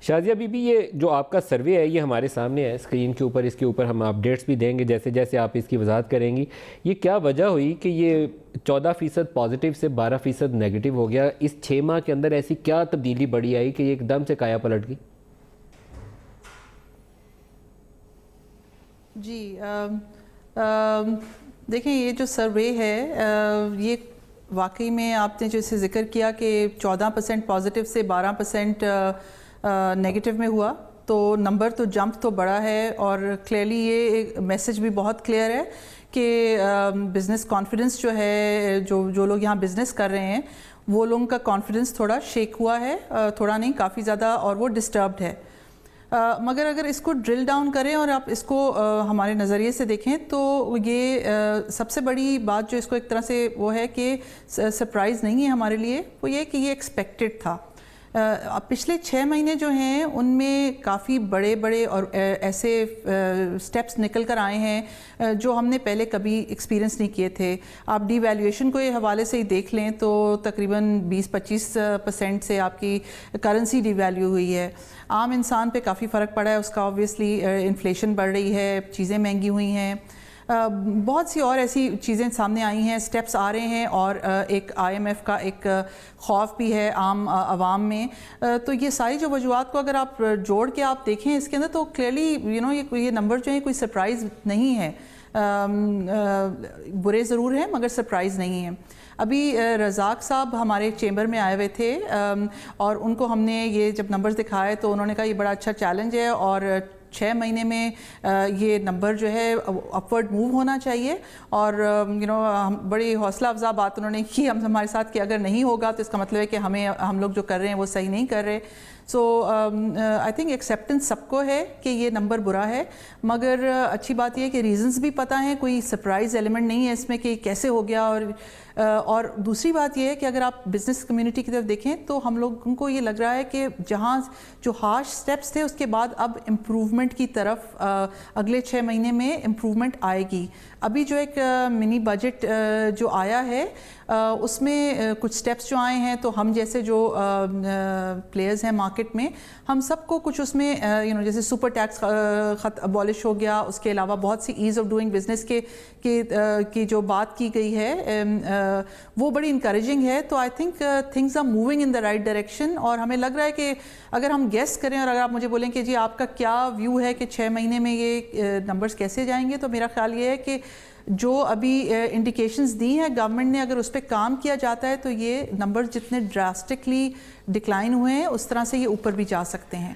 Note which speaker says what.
Speaker 1: Shazia be be, یہ جو آپ کا سروے ہے یہ ہمارے سامنے ہے اسکرین کے اوپر، اس کے اوپر ہم اپڈیٹس بھی دیں گے جیسے جیسے آپ اس کی وضاحت کریں گی. یہ کیا وجہ ہوئی کہ یہ 14% پازیٹیو سے 12% نیگیٹو ہو گیا؟ اس 6 ماہ کے اندر ایسی کیا تبدیلی بڑی آئی کہ یہ ایک دم سے کایا پلٹ گئی؟
Speaker 2: جی دیکھیں، یہ جو سروے ہے یہ واقعی میں آپ نے جیسے ذکر کیا کہ 14% پازیٹیو سے 12% نیگیٹو میں ہوا، تو نمبر تو جمپ تو بڑا ہے، اور کلیئرلی یہ میسج بھی بہت کلیئر ہے کہ بزنس کانفیڈنس جو ہے، جو لوگ یہاں بزنس کر رہے ہیں وہ لوگوں کا کانفیڈنس تھوڑا شیک ہوا ہے، تھوڑا نہیں کافی زیادہ، اور وہ ڈسٹربڈ ہے. مگر اگر اس کو ڈرل ڈاؤن کریں اور آپ اس کو ہمارے نظریے سے دیکھیں تو یہ سب سے بڑی بات جو اس کو ایک طرح سے وہ ہے کہ سرپرائز نہیں ہے ہمارے لیے، وہ یہ کہ یہ ایکسپیکٹڈ تھا. پچھلے 6 مہینے جو ہیں ان میں کافی بڑے بڑے اور ایسے سٹیپس نکل کر آئے ہیں جو ہم نے پہلے کبھی ایکسپیرینس نہیں کیے تھے. آپ ڈی ویلیویشن کو یہ حوالے سے ہی دیکھ لیں تو تقریباً 20-25% سے آپ کی کرنسی ڈی ویلیو ہوئی ہے. عام انسان پہ کافی فرق پڑا ہے اس کا، آبویسلی انفلیشن بڑھ رہی ہے، چیزیں مہنگی ہوئی ہیں، بہت سی اور ایسی چیزیں سامنے آئی ہیں، سٹیپس آ رہے ہیں، اور ایک IMF کا ایک خوف بھی ہے عام عوام میں. تو یہ ساری جو وجوہات کو اگر آپ جوڑ کے آپ دیکھیں اس کے اندر تو کلیئرلی یہ نمبر جو ہے کوئی سرپرائز نہیں ہے. برے ضرور ہیں مگر سرپرائز نہیں ہیں. ابھی رزاق صاحب ہمارے چیمبر میں آئے ہوئے تھے اور ان کو ہم نے یہ جب نمبرز دکھائے تو انہوں نے کہا یہ بڑا اچھا چیلنج ہے، اور 6 مہینے میں یہ نمبر جو ہے اپورڈ موو ہونا چاہیے. اور بڑی حوصلہ افزا بات انہوں نے کی ہمارے ساتھ کہ اگر نہیں ہوگا تو اس کا مطلب ہے کہ ہم لوگ جو کر رہے ہیں وہ صحیح نہیں کر رہے. سو آئی تھنک ایکسیپٹنس سب کو ہے کہ یہ نمبر برا ہے، مگر اچھی بات یہ ہے کہ ریزنز بھی پتہ ہیں، کوئی سرپرائز ایلیمنٹ نہیں ہے اس میں کہ کیسے ہو گیا. اور دوسری بات یہ ہے کہ اگر آپ بزنس کمیونٹی کی طرف دیکھیں تو ہم لوگوں کو یہ لگ رہا ہے کہ جہاں جو ہارش سٹیپس تھے اس کے بعد اب امپروومنٹ کی طرف اگلے 6 مہینے میں امپروومنٹ آئے گی. ابھی جو ایک منی بجٹ جو آیا ہے اس میں کچھ سٹیپس جو آئے ہیں تو ہم جیسے جو پلیئرز ہیں مارکیٹ میں، ہم سب کو کچھ اس میں جیسے سپر ٹیکس ابالش ہو گیا، اس کے علاوہ بہت سی ایز آف ڈوئنگ بزنس کی جو بات کی گئی ہے وہ بڑی انکریجنگ ہے. تو I think things are moving in the right direction. اور ہمیں لگ رہا ہے کہ اگر ہم گیس کریں اور اگر آپ مجھے بولیں کہ جی آپ کا کیا ویو ہے کہ 6 مہینے میں یہ نمبرز کیسے جائیں گے، تو میرا خیال یہ ہے کہ جو ابھی انڈیکیشنز دی ہیں گورنمنٹ نے، اگر اس پہ کام کیا جاتا ہے تو یہ نمبر جتنے ڈراسٹکلی ڈکلائن ہوئے ہیں اس طرح سے یہ اوپر بھی جا سکتے ہیں.